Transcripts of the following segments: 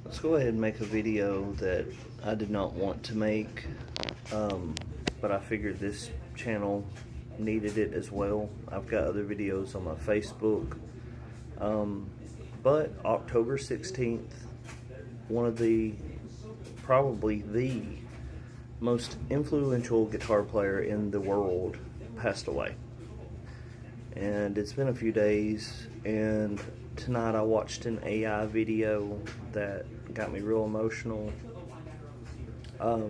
Let's go ahead and make a video that I did not want to make, but I figured this channel needed it as well. I've got other videos on my Facebook, but October 16th, one of probably the most influential guitar player in the world passed away. And it's been a few days, and tonight I watched an AI video that got me real emotional. I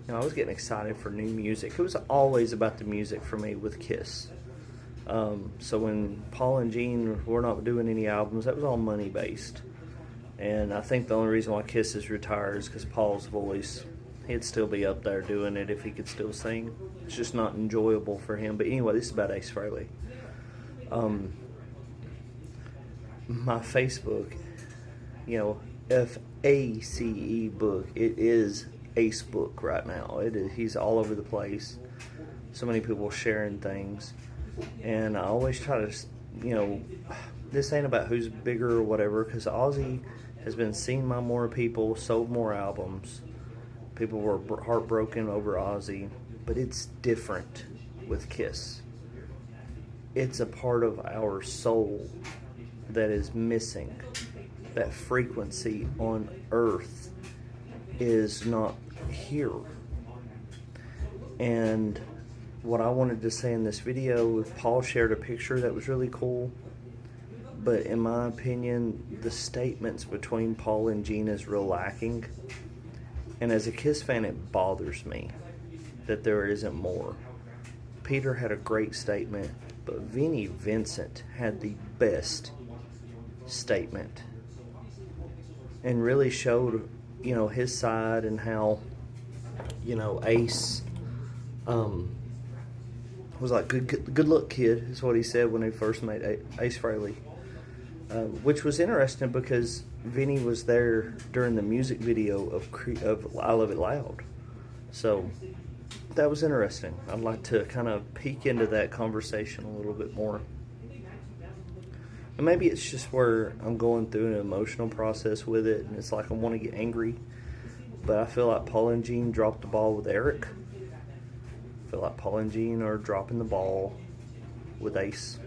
was getting excited for new music. It was always about the music for me with Kiss. So when Paul and Gene were not doing any albums, that was all money based. And I think the only reason why Kiss is retired is because Paul's voice, he'd still be up there doing it if he could still sing. It's just not enjoyable for him. But anyway, this is about Ace Frehley. My Facebook, FACE book, it is Ace book right now. It is, he's all over the place. So many people sharing things. And I always try to, this ain't about who's bigger or whatever, because Ozzy has been seen by more people, sold more albums. People were heartbroken over Ozzy, but it's different with Kiss. It's a part of our soul that is missing. That frequency on Earth is not here. And what I wanted to say in this video, Paul shared a picture that was really cool. But in my opinion, the statements between Paul and Gene is real lacking. And as a Kiss fan, it bothers me that there isn't more. Peter had a great statement, but Vinnie Vincent had the best statement. And really showed, his side and how, Ace was like, good luck, kid, is what he said when he first met Ace Frehley. Which was interesting because Vinny was there during the music video of I Love It Loud. So that was interesting. I'd like to kind of peek into that conversation a little bit more. And maybe it's just where I'm going through an emotional process with it, and it's like I want to get angry. But I feel like Paul and Gene dropped the ball with Eric. I feel like Paul and Gene are dropping the ball with Ace.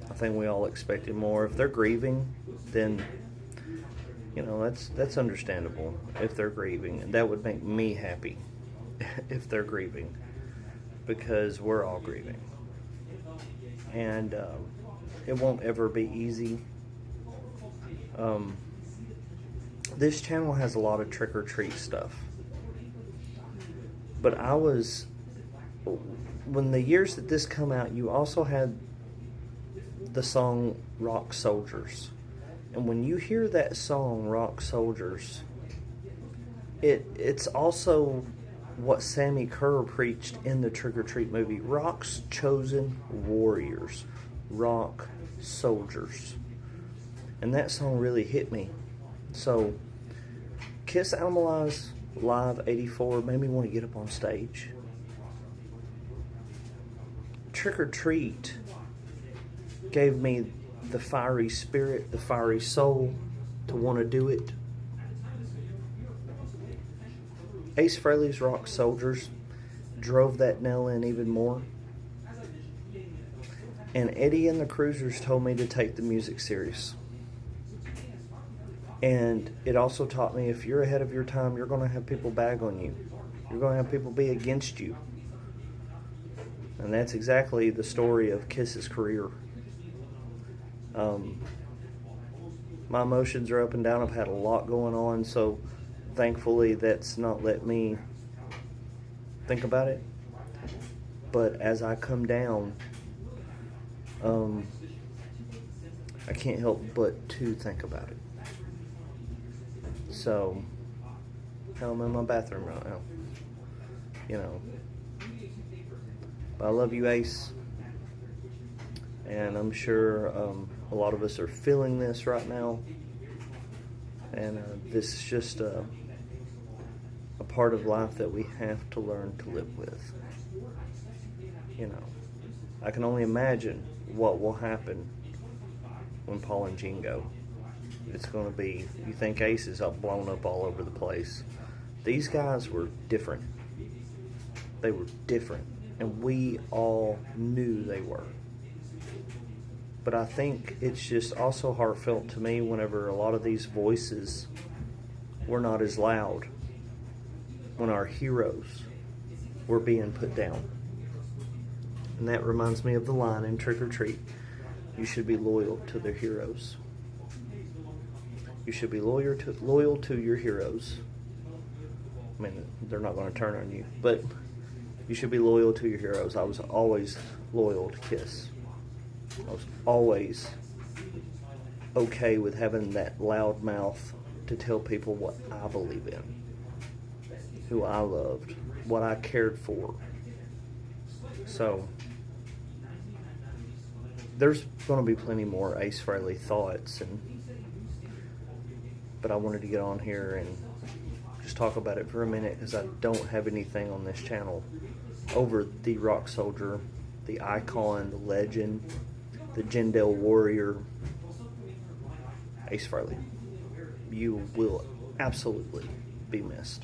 I think we all expected more. If they're grieving, then that's understandable. If they're grieving, and that would make me happy if they're grieving, because we're all grieving, and it won't ever be easy. This channel has a lot of trick or treat stuff, but when the years that this come out, you also had the song Rock Soldiers. And when you hear that song, Rock Soldiers, it's also what Sammy Kerr preached in the Trick or Treat movie. Rock's chosen warriors. Rock soldiers. And that song really hit me. So, Kiss Animalize Live 84 made me want to get up on stage. Trick or Treat gave me the fiery spirit, the fiery soul to want to do it. Ace Frehley's Rock Soldiers drove that nail in even more. And Eddie and the Cruisers told me to take the music serious. And it also taught me, if you're ahead of your time, you're going to have people bag on you. You're going to have people be against you. And that's exactly the story of Kiss's career. My emotions are up and down. I've had a lot going on, so thankfully that's not let me think about it. But as I come down, I can't help but to think about it. So, I'm in my bathroom right now. But I love you, Ace. And I'm sure a lot of us are feeling this right now. And this is just a part of life that we have to learn to live with. I can only imagine what will happen when Paul and Gene go. it's going to be. You think Ace is blown up all over the place. These guys were different. They were different, and we all knew they were. But I think it's just also heartfelt to me whenever a lot of these voices were not as loud, when our heroes were being put down. And that reminds me of the line in Trick or Treat: you should be loyal to their heroes. You should be loyal to your heroes. I mean, they're not going to turn on you, but you should be loyal to your heroes. I was always loyal to Kiss. I was always okay with having that loud mouth to tell people what I believe in, who I loved, what I cared for. So there's going to be plenty more Ace Frehley thoughts, but I wanted to get on here and just talk about it for a minute because I don't have anything on this channel over the rock soldier, the icon, the legend, the Jindal warrior, Ace Frehley. You will absolutely be missed.